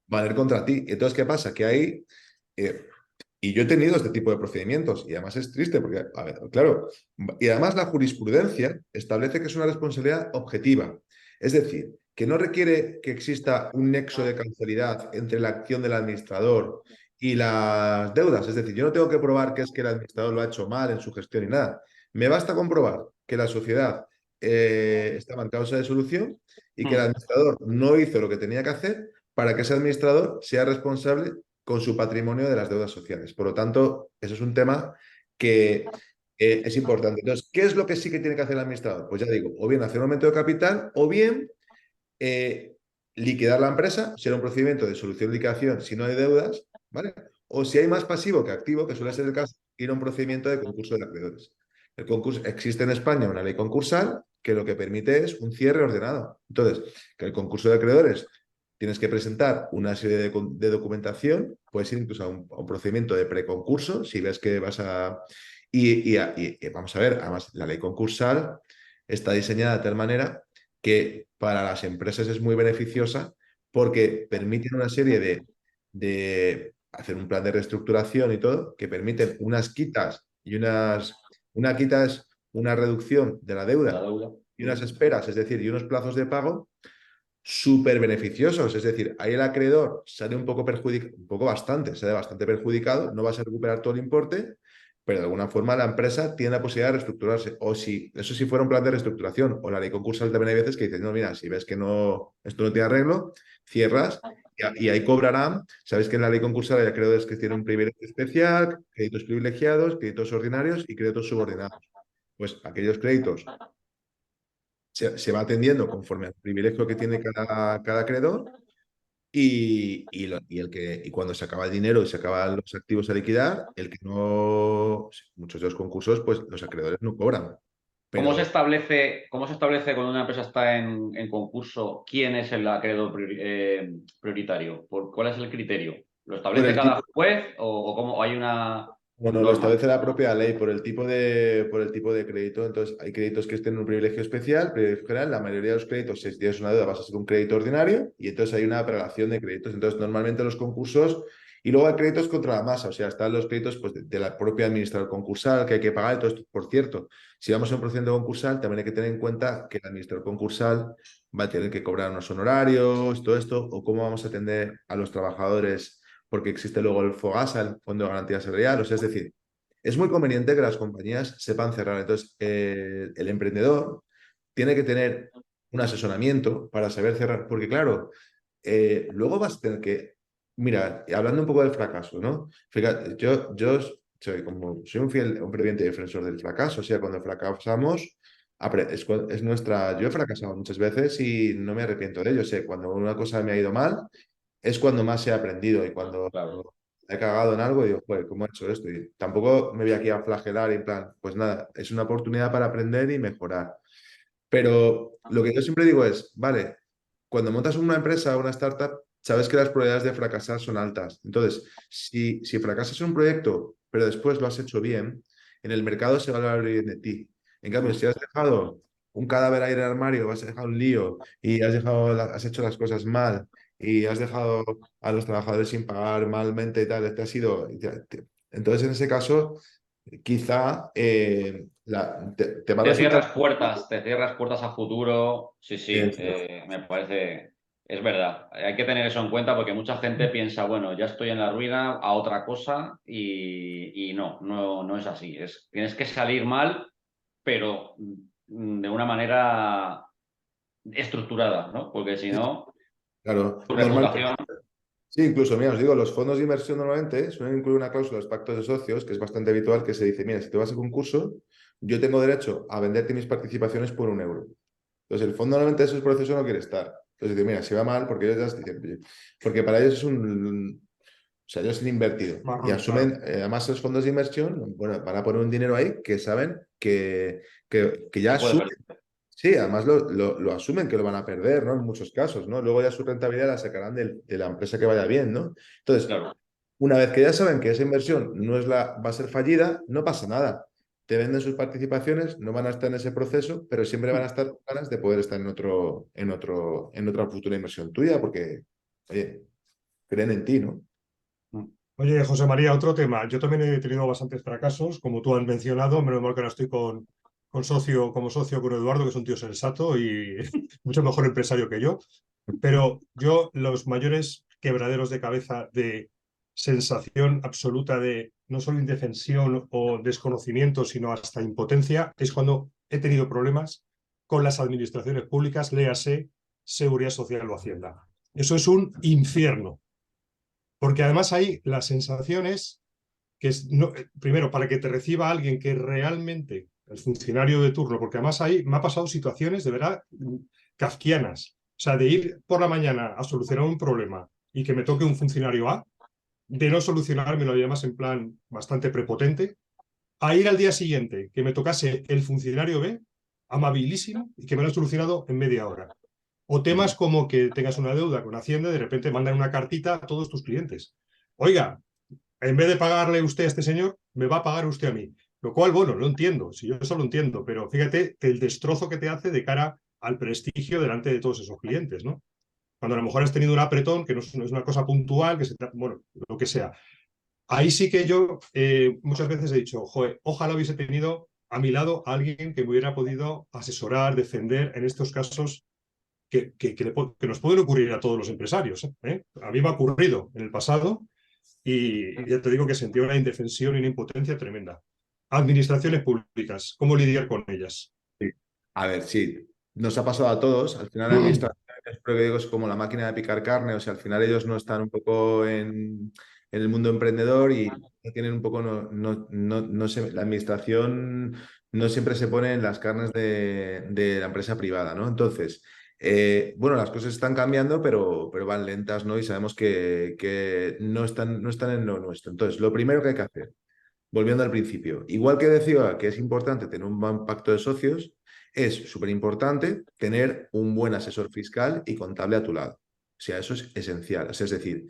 van a ir contra ti. Y entonces, ¿qué pasa? Que ahí, eh, y yo he tenido este tipo de procedimientos, y además es triste porque, a ver, claro, y además la jurisprudencia establece que es una responsabilidad objetiva. Es decir, que no requiere que exista un nexo de causalidad entre la acción del administrador y las deudas. Es decir, yo no tengo que probar que es que el administrador lo ha hecho mal en su gestión y nada. Me basta comprobar que la sociedad estaba en causa de solución y que el administrador no hizo lo que tenía que hacer para que ese administrador sea responsable con su patrimonio de las deudas sociales. Por lo tanto, eso es un tema que es importante. Entonces, ¿qué es lo que sí que tiene que hacer el administrador? Pues ya digo, o bien hacer un aumento de capital o bien eh, liquidar la empresa, será un procedimiento de solución de liquidación si no hay deudas, ¿vale? O si hay más pasivo que activo, que suele ser el caso, ir a un procedimiento de concurso de acreedores. El concurso, existe en España una ley concursal que lo que permite es un cierre ordenado. Entonces, que el concurso de acreedores tienes que presentar una serie de documentación, puedes ir incluso a un procedimiento de preconcurso, si ves que vas a... Y vamos a ver, además, la ley concursal está diseñada de tal manera que para las empresas es muy beneficiosa porque permiten una serie de hacer un plan de reestructuración y todo, que permiten unas quitas y una quita es una reducción de la La deuda deuda. y unas esperas, es decir, y unos plazos de pago súper beneficiosos. Es decir, ahí el acreedor sale un poco perjudicado, un poco bastante, sale bastante perjudicado, no vas a recuperar todo el importe, pero de alguna forma la empresa tiene la posibilidad de reestructurarse. O si, eso sí fuera un plan de reestructuración, o la ley concursal también hay veces que dicen, no, mira, si ves que no, esto no tiene arreglo, cierras y ahí cobrarán. Sabéis que en la ley concursal hay acreedores que tienen un privilegio especial, créditos privilegiados, créditos ordinarios y créditos subordinados. Pues aquellos créditos se va atendiendo conforme al privilegio que tiene cada acreedor y cuando se acaba el dinero y se acaban los activos a liquidar, el que no, muchos de los concursos, pues los acreedores no cobran. Pero Cómo se establece cuando una empresa está en concurso quién es el acreedor prioritario? ¿Cuál es el criterio? ¿Lo por establece el cada tipo, juez o cómo hay una bueno, lo norma? establece la propia ley por el tipo de crédito. Entonces, hay créditos que tienen un privilegio especial, privilegio general. La mayoría de los créditos, si tienes una deuda, vas a ser un crédito ordinario y entonces hay una prelación de créditos. Entonces, normalmente los concursos, y luego hay créditos contra la masa, o sea, están los créditos pues, de la propia administrador concursal que hay que pagar y todo esto. Por cierto, si vamos a un procedimiento concursal, también hay que tener en cuenta que el administrador concursal va a tener que cobrar unos honorarios, todo esto, o cómo vamos a atender a los trabajadores porque existe luego el FOGASA, el Fondo de Garantía Salarial. O sea, es decir, es muy conveniente que las compañías sepan cerrar. Entonces, el emprendedor tiene que tener un asesoramiento para saber cerrar, porque claro, luego vas a tener que, mira, hablando un poco del fracaso, ¿no? Fíjate, yo soy un ferviente defensor del fracaso, o sea, cuando fracasamos, yo he fracasado muchas veces y no me arrepiento de ello. O sea, cuando una cosa me ha ido mal, es cuando más he aprendido y cuando Claro. he cagado en algo y digo, joder, ¿cómo he hecho esto? Y tampoco me voy aquí a flagelar y en plan, pues nada, es una oportunidad para aprender y mejorar. Pero lo que yo siempre digo es, vale, cuando montas una empresa o una startup, sabes que las probabilidades de fracasar son altas. Entonces, si fracasas en un proyecto, pero después lo has hecho bien, en el mercado se va a hablar bien de ti. En cambio, si has dejado un cadáver ahí en el armario, has dejado un lío y has hecho las cosas mal y has dejado a los trabajadores sin pagar malmente y tal, te has ido. Entonces, en ese caso, quizá te va a resultar. Te cierras puertas a futuro. Sí, sí, Eso es. me parece, es verdad. Hay que tener eso en cuenta porque mucha gente piensa, bueno, ya estoy en la ruina a otra cosa y no es así. Tienes que salir mal, pero de una manera estructurada, ¿no? Porque si Sí, no, claro, tu normalmente. reputación, Sí, incluso, mira, os digo, los fondos de inversión normalmente suelen incluir una cláusula en los pactos de socios, que es bastante habitual, que se dice, mira, si te vas a concurso, yo tengo derecho a venderte mis participaciones por 1 euro. Entonces, el fondo normalmente en esos procesos no quiere estar. Entonces, dice, mira, si va mal, porque ellos ya dicen, "Oye", porque para ellos es o sea, ellos han invertido y Marrón, claro. asumen, además los fondos de inversión, bueno, van a poner un dinero ahí que saben que ya se puede asumen. perder. Sí, además lo asumen que lo van a perder, ¿no? En muchos casos, ¿no? Luego ya su rentabilidad la sacarán de la empresa que vaya bien, ¿no? Entonces, Claro. una vez que ya saben que esa inversión no es va a ser fallida, no pasa nada. Te venden sus participaciones, no van a estar en ese proceso, pero siempre van a estar con ganas de poder estar en otra futura inversión tuya, porque, oye, creen en ti, ¿no? Oye, José María, otro tema. Yo también he tenido bastantes fracasos, como tú has mencionado. Menos mal que ahora estoy como socio con Eduardo, que es un tío sensato y mucho mejor empresario que yo. Pero yo, los mayores quebraderos de cabeza de sensación absoluta de no solo indefensión o desconocimiento, sino hasta impotencia, es cuando he tenido problemas con las administraciones públicas, léase Seguridad Social o Hacienda. Eso es un infierno, porque además hay las sensaciones que es, no, primero, para que te reciba alguien que realmente, el funcionario de turno, porque además ahí me ha pasado situaciones de verdad kafkianas. O sea, de ir por la mañana a solucionar un problema y que me toque un funcionario A, de no solucionármelo y además en plan bastante prepotente, a ir al día siguiente, que me tocase el funcionario B, amabilísimo, y que me lo ha solucionado en media hora. O temas como que tengas una deuda con Hacienda y de repente mandan una cartita a todos tus clientes. Oiga, en vez de pagarle usted a este señor, me va a pagar usted a mí. Lo cual, bueno, lo entiendo, si yo eso lo entiendo, pero fíjate el destrozo que te hace de cara al prestigio delante de todos esos clientes, ¿no? Cuando a lo mejor has tenido un apretón, que no es una cosa puntual, bueno, lo que sea. Ahí sí que yo muchas veces he dicho, joder, ojalá hubiese tenido a mi lado a alguien que me hubiera podido asesorar, defender en estos casos que nos pueden ocurrir a todos los empresarios. ¿Eh? A mí me ha ocurrido en el pasado y ya te digo que sentía una indefensión y una impotencia tremenda. Administraciones públicas, ¿cómo lidiar con ellas? Sí. A ver, sí, nos ha pasado a todos. Al final, la administración, creo que digo, es como la máquina de picar carne. O sea, al final ellos no están un poco en el mundo emprendedor y no tienen un poco, la administración no siempre se pone en las carnes de la empresa privada, ¿no? Entonces, bueno, las cosas están cambiando, pero van lentas, ¿no? Y sabemos que no están en lo nuestro. Entonces, lo primero que hay que hacer, volviendo al principio, igual que decía que es importante tener un buen pacto de socios, es súper importante tener un buen asesor fiscal y contable a tu lado. O sea, eso es esencial. O sea, es decir,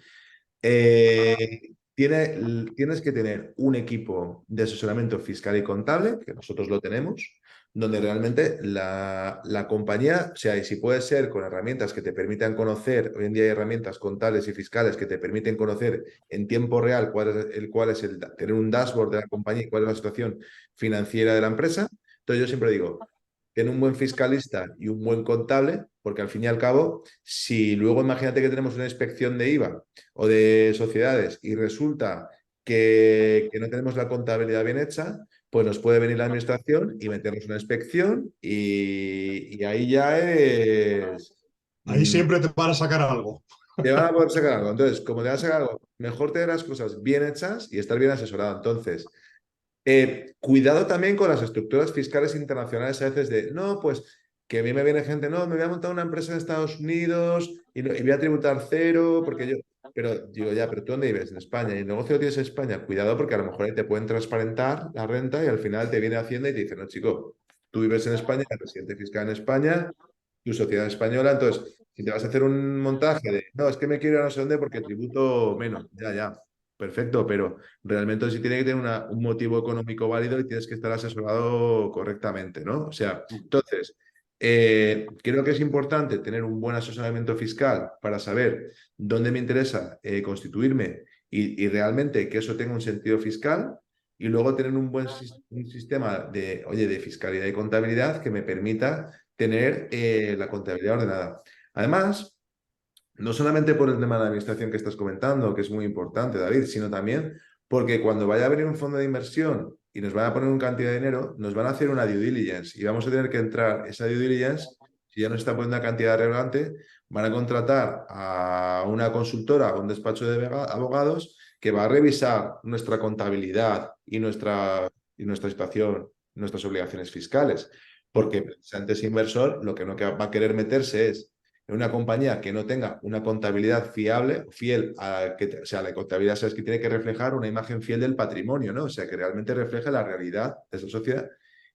tienes que tener un equipo de asesoramiento fiscal y contable, que nosotros lo tenemos, donde realmente la compañía, o sea, y si puede ser con herramientas que te permitan conocer, hoy en día hay herramientas contables y fiscales que te permiten conocer en tiempo real tener un dashboard de la compañía y cuál es la situación financiera de la empresa. Entonces yo siempre digo, ten un buen fiscalista y un buen contable, porque al fin y al cabo, si luego imagínate que tenemos una inspección de IVA o de sociedades y resulta que no tenemos la contabilidad bien hecha, pues nos puede venir la administración y meternos una inspección y ahí ya es... Ahí mm, siempre te van a sacar algo. te van a poder sacar algo. Entonces, como te van a sacar algo, mejor tener las cosas bien hechas y estar bien asesorado. Entonces, cuidado también con las estructuras fiscales internacionales a veces de, no, pues que a mí me viene gente, no, me voy a montar una empresa en Estados Unidos y voy a tributar cero, porque yo, pero digo, ya, pero ¿tú dónde vives? En España, y el negocio lo tienes en España, cuidado porque a lo mejor ahí te pueden transparentar la renta y al final te viene Hacienda y te dice, no, chico, Tú vives en España, eres residente fiscal en España, tu sociedad española, entonces, si te vas a hacer un montaje de, no, es que me quiero ir a no sé dónde porque tributo menos, ya, perfecto, pero realmente sí tiene que tener un motivo económico válido y tienes que estar asesorado correctamente, ¿no? O sea, entonces, creo que es importante tener un buen asesoramiento fiscal para saber dónde me interesa constituirme y realmente que eso tenga un sentido fiscal y luego tener un buen un sistema de, oye, de fiscalidad y contabilidad que me permita tener la contabilidad ordenada. Además, no solamente por el tema de la administración que estás comentando, que es muy importante, David, sino también porque cuando vaya a venir un fondo de inversión y nos van a poner una cantidad de dinero, nos van a hacer una due diligence y vamos a tener que entrar esa due diligence, si ya nos está poniendo una cantidad relevante, van a contratar a una consultora, a un despacho de abogados que va a revisar nuestra contabilidad y nuestra situación, nuestras obligaciones fiscales. Porque precisamente ese inversor lo que no va a querer meterse es en una compañía que no tenga una contabilidad fiable, fiel a que, o sea, la contabilidad sabes que tiene que reflejar una imagen fiel del patrimonio, ¿no? O sea, que realmente refleje la realidad de esa sociedad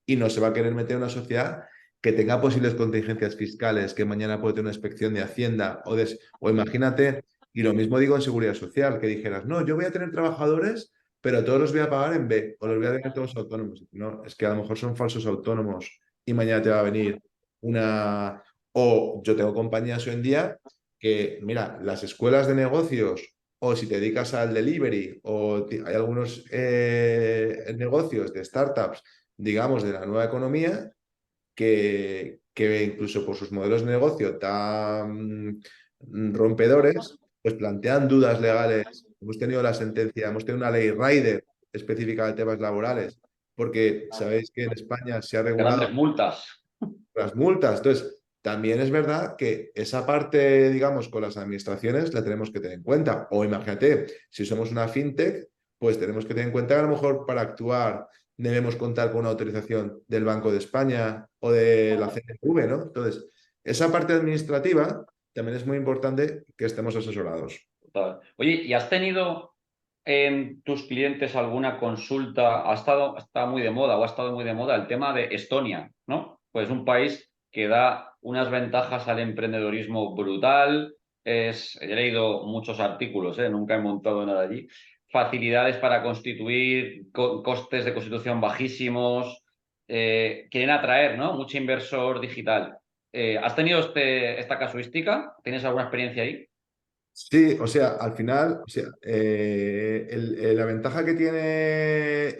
y no se va a querer meter en una sociedad que tenga posibles contingencias fiscales, que mañana puede tener una inspección de Hacienda o imagínate, y lo mismo digo en seguridad social, que dijeras, no, yo voy a tener trabajadores, pero todos los voy a pagar en B, o los voy a tener todos autónomos. No, es que a lo mejor son falsos autónomos y mañana te va a venir una, o yo tengo compañías hoy en día que, mira, las escuelas de negocios, o si te dedicas al delivery, o hay algunos negocios de startups, digamos, de la nueva economía, que incluso por sus modelos de negocio tan rompedores, pues plantean dudas legales. Hemos tenido la sentencia, hemos tenido una ley Rider específica de temas laborales, porque sabéis que en España se ha regulado Grandes multas. las multas. Entonces, también es verdad que esa parte, digamos, con las administraciones la tenemos que tener en cuenta. O imagínate, si somos una fintech, pues tenemos que tener en cuenta que a lo mejor para actuar debemos contar con una autorización del Banco de España o de la CNV, ¿no? Entonces, esa parte administrativa también es muy importante que estemos asesorados. Total. Oye, ¿y has tenido en tus clientes alguna consulta? Está muy de moda o ha estado muy de moda el tema de Estonia, ¿no? Pues es un país que da unas ventajas al emprendedorismo brutal. He leído muchos artículos, nunca he montado nada allí. Facilidades para constituir, costes de constitución bajísimos. Quieren atraer, ¿no? Mucho inversor digital. ¿Has tenido esta casuística? ¿Tienes alguna experiencia ahí? Sí, o sea, al final, o sea, la ventaja que tiene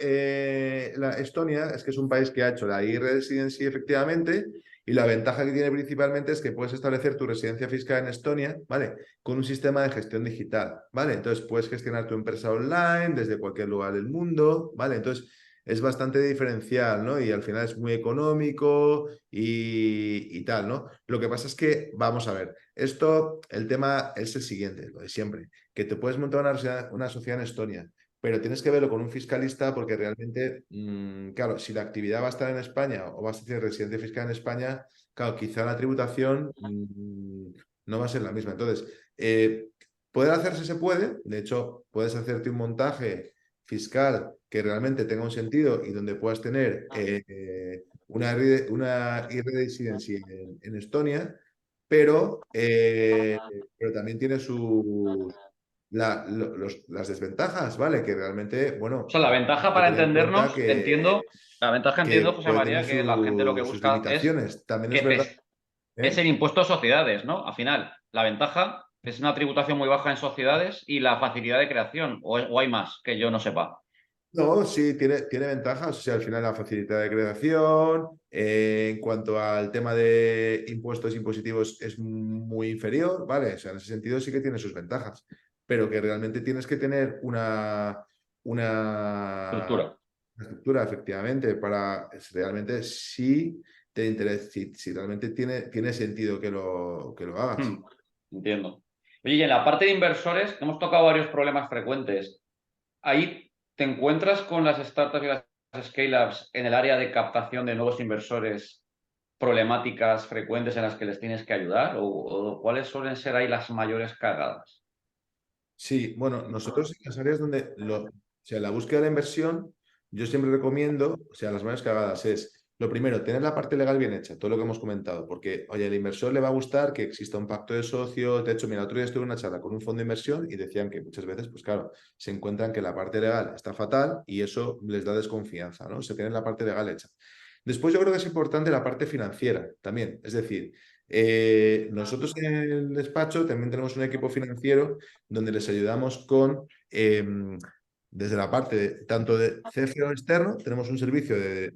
la Estonia es que es un país que ha hecho la e-residency efectivamente, y la ventaja que tiene principalmente es que puedes establecer tu residencia fiscal en Estonia, ¿vale? Con un sistema de gestión digital, ¿vale? Entonces puedes gestionar tu empresa online desde cualquier lugar del mundo, ¿vale? Entonces es bastante diferencial, ¿no? Y al final es muy económico y tal, ¿no? Lo que pasa es que, vamos a ver. Esto, el tema es el siguiente, lo de siempre, que te puedes montar una sociedad en Estonia, pero tienes que verlo con un fiscalista porque realmente, claro, si la actividad va a estar en España o vas a ser residente fiscal en España, claro, quizá la tributación no va a ser la misma. Entonces, poder hacerse se puede, de hecho, puedes hacerte un montaje fiscal que realmente tenga un sentido y donde puedas tener una e-residency en Estonia, pero también tiene las desventajas, ¿vale? Que realmente, O bueno, sea, la ventaja hay que para tener en cuenta entendernos, entiendo, la ventaja entiendo, que José puede tener María, que la gente lo que sus busca limitaciones. También que es verdad, es ¿eh? el impuesto a sociedades, ¿no? Al final, la ventaja es una tributación muy baja en sociedades y la facilidad de creación, o hay más que yo no sepa. No, sí, tiene ventajas. O sea, al final la facilidad de creación, en cuanto al tema de impuestos impositivos, es muy inferior, ¿vale? O sea, en ese sentido sí que tiene sus ventajas, pero que realmente tienes que tener una Estructura. estructura, efectivamente, para realmente si te interesa, si realmente tiene sentido que lo hagas. Hmm, entiendo. Oye, y en la parte de inversores, hemos tocado varios problemas frecuentes. Ahí te encuentras con las startups y las scale-ups en el área de captación de nuevos inversores, problemáticas frecuentes en las que les tienes que ayudar, o cuáles suelen ser ahí las mayores cagadas. Sí, bueno, nosotros en las áreas donde o sea, la búsqueda de la inversión, yo siempre recomiendo, o sea, las mayores cagadas es Lo primero, tener la parte legal bien hecha, todo lo que hemos comentado, porque, oye, al inversor le va a gustar que exista un pacto de socios. De hecho, mira, otro día estuve en una charla con un fondo de inversión y decían que muchas veces, pues claro, se encuentran que la parte legal está fatal y eso les da desconfianza, ¿no? Se tiene la parte legal hecha. Después yo creo que es importante la parte financiera también, es decir, nosotros en el despacho también tenemos un equipo financiero donde les ayudamos con desde la parte tanto de CFO externo, tenemos un servicio de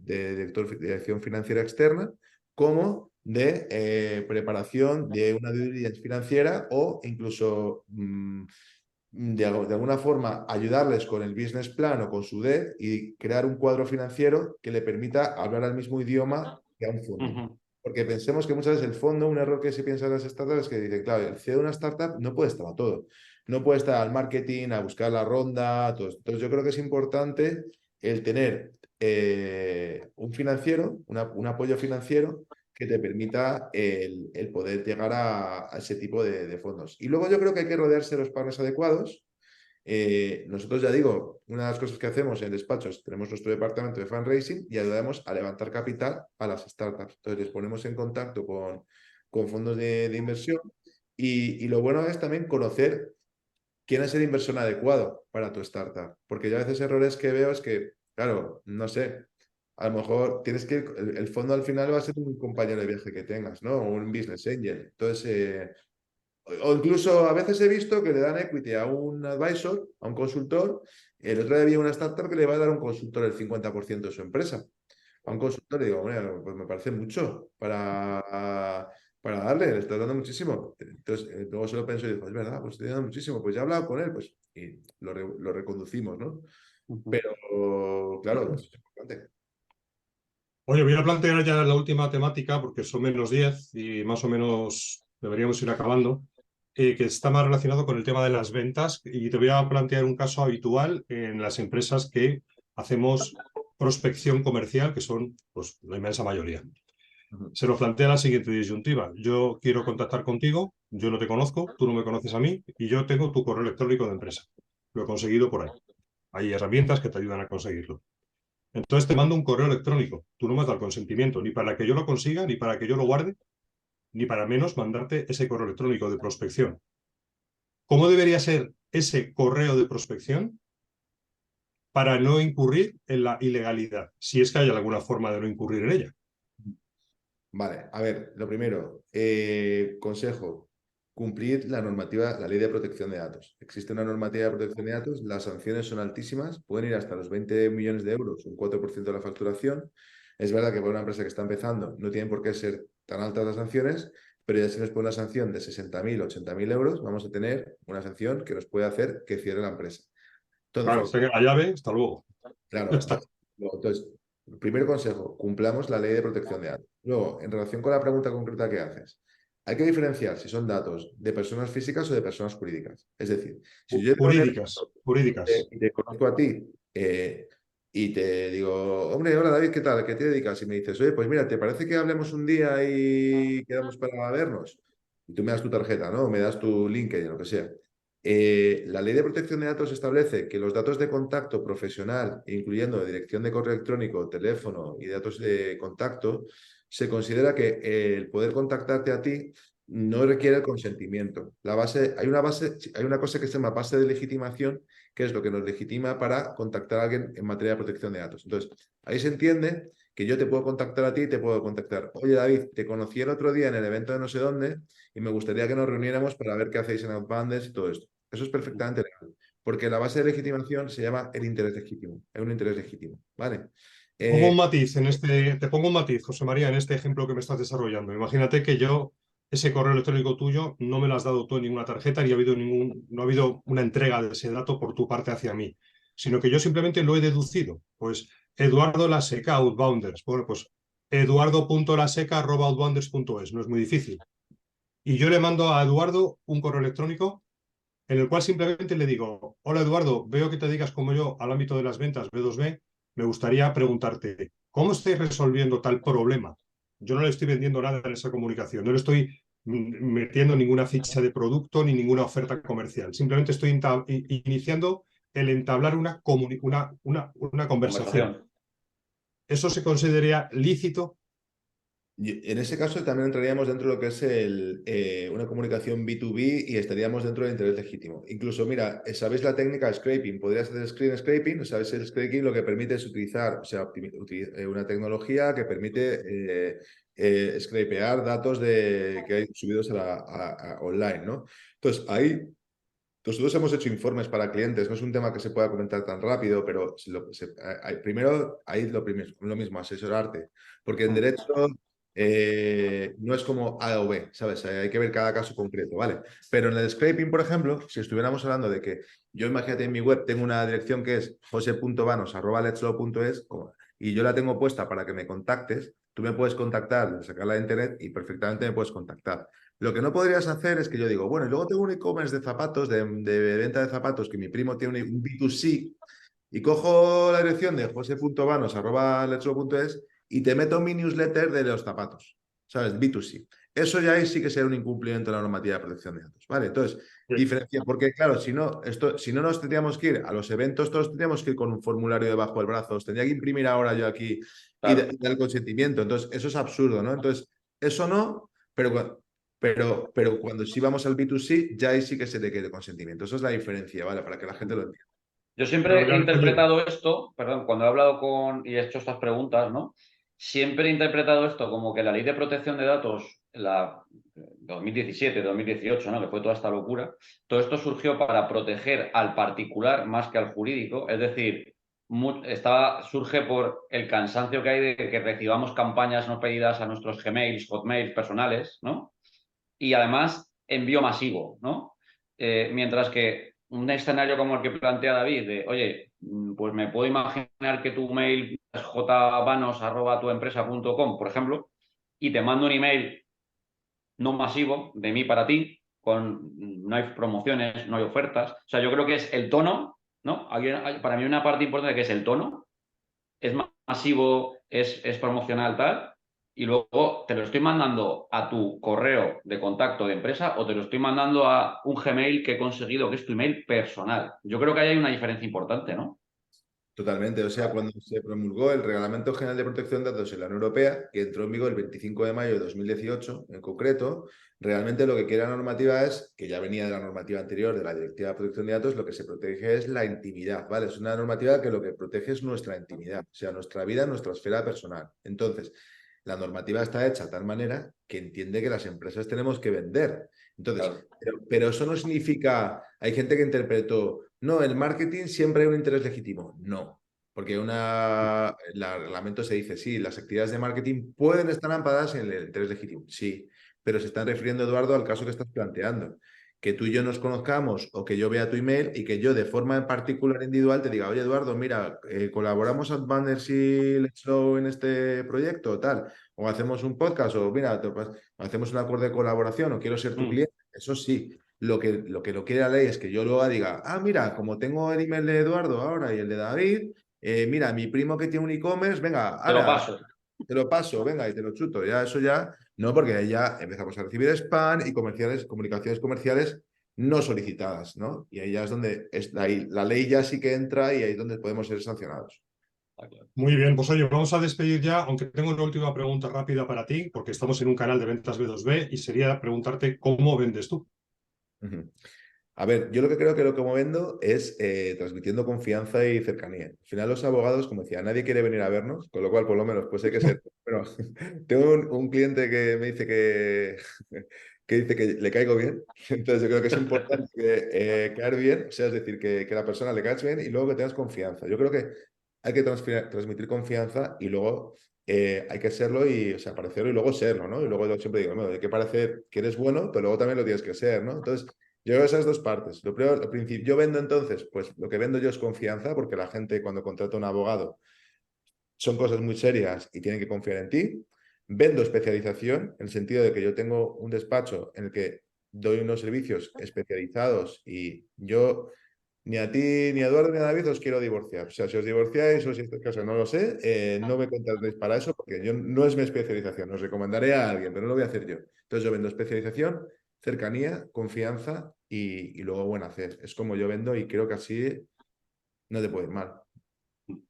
dirección financiera externa, como de preparación de una due diligence financiera o incluso de alguna forma ayudarles con el business plan o con su debt y crear un cuadro financiero que le permita hablar al mismo idioma que a un fondo. Porque pensemos que muchas veces el fondo, un error que se piensa en las startups es que dicen, claro, el CEO de una startup no puede estar a todo. No puede estar al marketing, a buscar la ronda, todo esto. Entonces yo creo que es importante el tener un financiero, un apoyo financiero que te permita el poder llegar a ese tipo de fondos. Y luego yo creo que hay que rodearse de los partners adecuados. Nosotros, ya digo, una de las cosas que hacemos en despachos, tenemos nuestro departamento de fundraising y ayudamos a levantar capital a las startups. Entonces les ponemos en contacto con fondos de inversión y lo bueno es también conocer quién es el inversor adecuado para tu startup. Porque yo a veces errores que veo es que, claro, no sé, a lo mejor tienes que, el fondo al final va a ser un compañero de viaje que tengas, ¿no? O un business angel. Entonces, o incluso a veces he visto que le dan equity a un advisor, a un consultor. El otro día había una startup que le va a dar a un consultor el 50% de su empresa. A un consultor le digo, hombre, pues me parece mucho para darle, le estoy dando muchísimo. Entonces, luego se lo pienso y digo, es verdad, pues estoy dando muchísimo. Pues ya he hablado con él, pues, y lo reconducimos, ¿no? Pero, claro, es importante. Oye, voy a plantear ya la última temática porque son -10 y más o menos deberíamos ir acabando, que está más relacionado con el tema de las ventas y te voy a plantear un caso habitual en las empresas que hacemos prospección comercial, que son pues, la inmensa mayoría. Se nos plantea la siguiente disyuntiva. Yo quiero contactar contigo, yo no te conozco, tú no me conoces a mí y yo tengo tu correo electrónico de empresa. Lo he conseguido por ahí. Hay herramientas que te ayudan a conseguirlo. Entonces te mando un correo electrónico. Tú no me has dado el consentimiento ni para que yo lo consiga, ni para que yo lo guarde, ni para menos mandarte ese correo electrónico de prospección. ¿Cómo debería ser ese correo de prospección para no incurrir en la ilegalidad? Si es que hay alguna forma de no incurrir en ella. Vale, a ver, lo primero, consejo, cumplir la normativa, la ley de protección de datos. Existe una normativa de protección de datos, las sanciones son altísimas, pueden ir hasta los 20 millones de euros, un 4% de la facturación. Es verdad que para una empresa que está empezando no tienen por qué ser tan altas las sanciones, pero ya si nos pone una sanción de 60.000, 80.000 euros, vamos a tener una sanción que nos puede hacer que cierre la empresa. Claro, Entonces, la llave, hasta luego. Ya claro, está. entonces, primer consejo, cumplamos la ley de protección de datos. Luego, en relación con la pregunta concreta que haces, hay que diferenciar si son datos de personas físicas o de personas jurídicas. Es decir, si yo tengo un Jurídicas, evento jurídicas. y te conozco a ti y te digo, hombre, hola David, ¿qué tal? ¿A qué te dedicas? Y me dices, oye, pues mira, ¿te parece que hablemos un día y quedamos para vernos? Y tú me das tu tarjeta, ¿no? O me das tu LinkedIn, lo que sea. La ley de protección de datos establece que los datos de contacto profesional, incluyendo dirección de correo electrónico, teléfono y datos de contacto, se considera que el poder contactarte a ti no requiere el consentimiento. Hay una cosa que se llama base de legitimación, que es lo que nos legitima para contactar a alguien en materia de protección de datos. Entonces, ahí se entiende que yo te puedo contactar a ti y te puedo contactar. Oye, David, te conocí el otro día en el evento de no sé dónde y me gustaría que nos reuniéramos para ver qué hacéis en Outbounders y todo esto. Eso es perfectamente legal, porque la base de legitimación se llama el interés legítimo, es un interés legítimo, ¿vale? Pongo un matiz te pongo un matiz, José María, en este ejemplo que me estás desarrollando. Imagínate que yo, ese correo electrónico tuyo, no me lo has dado tú en ninguna tarjeta ni no ha habido una entrega de ese dato por tu parte hacia mí, sino que yo simplemente lo he deducido. Pues Eduardo Laseca, Outbounders. Bueno, pues eduardo.laseca@outbounders.es, no es muy difícil. Y yo le mando a Eduardo un correo electrónico en el cual simplemente le digo, hola Eduardo, veo que te dedicas como yo al ámbito de las ventas B2B, me gustaría preguntarte, ¿cómo estáis resolviendo tal problema? Yo no le estoy vendiendo nada en esa comunicación, no le estoy metiendo ninguna ficha de producto ni ninguna oferta comercial, simplemente estoy iniciando el entablar una conversación. Conversación. ¿eso se consideraría lícito? Y en ese caso también entraríamos dentro de lo que es una comunicación B2B y estaríamos dentro del interés legítimo. Incluso, mira, ¿sabéis la técnica scraping? Podrías hacer screen scraping. ¿Sabéis el scraping? Lo que permite es utilizar, o sea, una tecnología que permite scrapear datos que hay subidos online, ¿no? Entonces, ahí nosotros hemos hecho informes para clientes, no es un tema que se pueda comentar tan rápido, pero primero, ahí lo mismo, asesorarte, porque en derecho no es como A o B, ¿sabes? Hay que ver cada caso concreto, ¿vale? Pero en el scraping, por ejemplo, si estuviéramos hablando de que yo, imagínate, en mi web tengo una dirección que es jose.vanos@letslaw.es y yo la tengo puesta para que me contactes, tú me puedes contactar, sacarla de internet y perfectamente me puedes contactar. Lo que no podrías hacer es que yo digo, bueno, y luego tengo un e-commerce de zapatos, de venta de zapatos, que mi primo tiene un B2C, y cojo la dirección de jose.vanos@letslo.es y te meto mi newsletter de los zapatos, ¿sabes? B2C. Eso ya ahí sí que será un incumplimiento de la normativa de protección de datos, ¿vale? Entonces, diferencia, porque claro, si no nos tendríamos que ir a los eventos, todos tendríamos que ir con un formulario debajo del brazo, os tendría que imprimir ahora yo aquí Claro. y dar el consentimiento. Entonces, eso es absurdo, ¿no? Entonces, eso no, pero cuando sí vamos al B2C, ya ahí sí que se te quede consentimiento. Eso es la diferencia, ¿vale? Para que la gente lo entienda. Yo siempre he Fenomenal. Oye, interpretado esto, perdón, cuando he hablado y he hecho estas preguntas, ¿no? Siempre he interpretado esto como que la ley de protección de datos, la 2017, 2018, ¿no? Que fue toda esta locura, todo esto surgió para proteger al particular más que al jurídico, es decir, surge por el cansancio que hay de que recibamos campañas no pedidas a nuestros Gmails, Hotmails personales, ¿no? Y además envío masivo, ¿no? Mientras que un escenario como el que plantea David, de, oye, pues me puedo imaginar que tu mail es jvanos@tuempresa.com, por ejemplo, y te mando un email no masivo de mí para ti, no hay promociones, no hay ofertas. O sea, yo creo que es el tono, ¿no? Para mí una parte importante que es el tono, es masivo, es promocional tal, y luego te lo estoy mandando a tu correo de contacto de empresa o te lo estoy mandando a un Gmail que he conseguido, que es tu email personal. Yo creo que ahí hay una diferencia importante, ¿no? Totalmente. O sea, cuando se promulgó el Reglamento General de Protección de Datos en la Unión Europea, que entró en vigor el 25 de mayo de 2018, en concreto, realmente lo que quiere la normativa es, que ya venía de la normativa anterior, de la Directiva de Protección de Datos, lo que se protege es la intimidad, ¿vale? Es una normativa que lo que protege es nuestra intimidad, o sea, nuestra vida, nuestra esfera personal. Entonces, la normativa está hecha de tal manera que entiende que las empresas tenemos que vender. Entonces, Claro. pero eso no significa, hay gente que interpretó, no, el marketing siempre hay un interés legítimo. No, porque el reglamento se dice, sí, las actividades de marketing pueden estar amparadas en el interés legítimo, sí, pero se están refiriendo, Eduardo, al caso que estás planteando. Que tú y yo nos conozcamos o que yo vea tu email y que yo de forma en particular individual te diga, oye, Eduardo, mira, colaboramos a Banners y Let's Go en este proyecto o tal, o hacemos un podcast o mira, hacemos un acuerdo de colaboración o quiero ser tu cliente. Eso sí, lo que quiere la ley es que yo luego diga, ah, mira, como tengo el email de Eduardo ahora y el de David, mira, mi primo que tiene un e-commerce, venga, Te lo ahora paso. te lo paso, venga, y te lo chuto. Ya eso ya, no, porque ahí ya empezamos a recibir spam y comunicaciones comerciales no solicitadas, ¿no? Y ahí ya es donde ahí, la ley ya sí que entra y ahí es donde podemos ser sancionados. muy bien, pues oye, vamos a despedir ya, aunque tengo una última pregunta rápida para ti, porque estamos en un canal de ventas B2B y sería preguntarte cómo vendes tú. Ujú. A ver, yo lo que creo que lo que vendo es transmitiendo confianza y cercanía. Al final los abogados, como decía, nadie quiere venir a vernos, con lo cual por lo menos pues hay que ser. Bueno, tengo un cliente que me dice que dice que le caigo bien, entonces yo creo que es importante caer bien, o sea, es decir, que la persona le caes bien y luego que tengas confianza. Yo creo que hay que transmitir confianza y luego hay que serlo y, o sea, parecerlo y luego serlo, ¿no? Y luego yo siempre digo, bueno, hay que parecer que eres bueno, pero luego también lo tienes que ser, ¿no? Entonces, yo veo esas dos partes. Yo vendo entonces, pues lo que vendo yo es confianza, porque la gente cuando contrata a un abogado son cosas muy serias y tienen que confiar en ti. Vendo especialización, en el sentido de que yo tengo un despacho en el que doy unos servicios especializados y yo ni a ti, ni a Eduardo, ni a David os quiero divorciar. O sea, si os divorciáis o si este caso no lo sé, no me contratéis para eso porque yo no es mi especialización. Os recomendaré a alguien, pero no lo voy a hacer yo. Entonces yo vendo especialización, cercanía, confianza y luego buen hacer. Es como yo vendo y creo que así no te puede ir mal.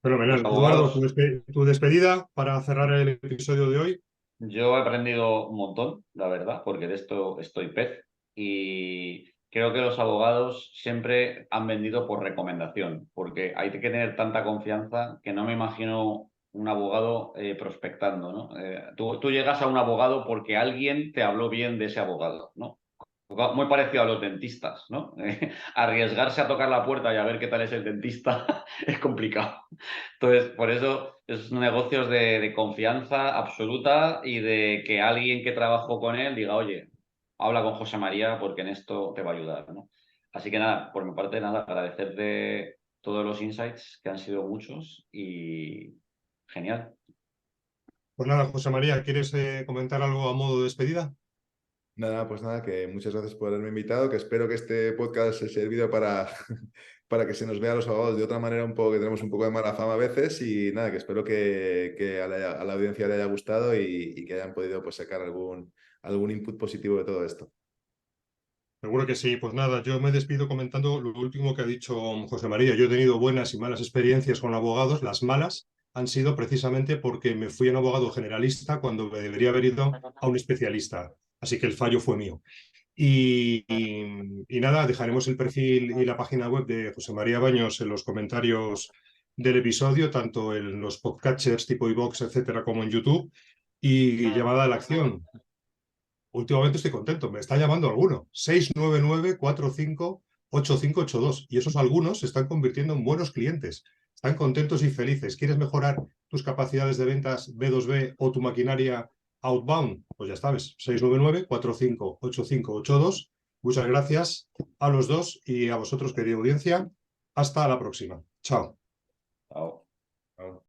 Fenomenal. Los Eduardo, abogados, tu despedida para cerrar el episodio de hoy. yo he aprendido un montón, la verdad, porque de esto estoy pez. Y creo que los abogados siempre han vendido por recomendación, porque hay que tener tanta confianza que no me imagino un abogado prospectando, ¿no? Tú llegas a un abogado porque alguien te habló bien de ese abogado, ¿no? Muy parecido a los dentistas, ¿no? Arriesgarse a tocar la puerta y a ver qué tal es el dentista es complicado. Entonces, por eso es negocios de confianza absoluta y de que alguien que trabajó con él diga, oye, habla con José María porque en esto te va a ayudar, ¿no? Así que nada, por mi parte, nada, agradecerte todos los insights, que han sido muchos y genial. Pues nada, José María, ¿quieres comentar algo a modo de despedida? Nada, pues nada, que muchas gracias por haberme invitado, que espero que este podcast haya servido para, para que se nos vea a los abogados de otra manera un poco, que tenemos un poco de mala fama a veces y nada, que espero que a la audiencia le haya gustado y que hayan podido pues, sacar algún input positivo de todo esto. Seguro que sí. Pues nada, yo me despido comentando lo último que ha dicho José María. Yo he tenido buenas y malas experiencias con abogados. Las malas han sido precisamente porque me fui a un abogado generalista cuando me debería haber ido a un especialista. Así que el fallo fue mío. Y nada, dejaremos el perfil y la página web de José María Baños en los comentarios del episodio, tanto en los podcatchers tipo iVoox, etcétera, como en YouTube. Y llamada a la acción. Últimamente estoy contento, me está llamando alguno. 699-45-8582. Y esos algunos se están convirtiendo en buenos clientes. Están contentos y felices. ¿Quieres mejorar tus capacidades de ventas B2B o tu maquinaria outbound? Pues ya sabes, 699-45-8582. Muchas gracias a los dos y a vosotros, querida audiencia. Hasta la próxima. Chao. Chao. Chao.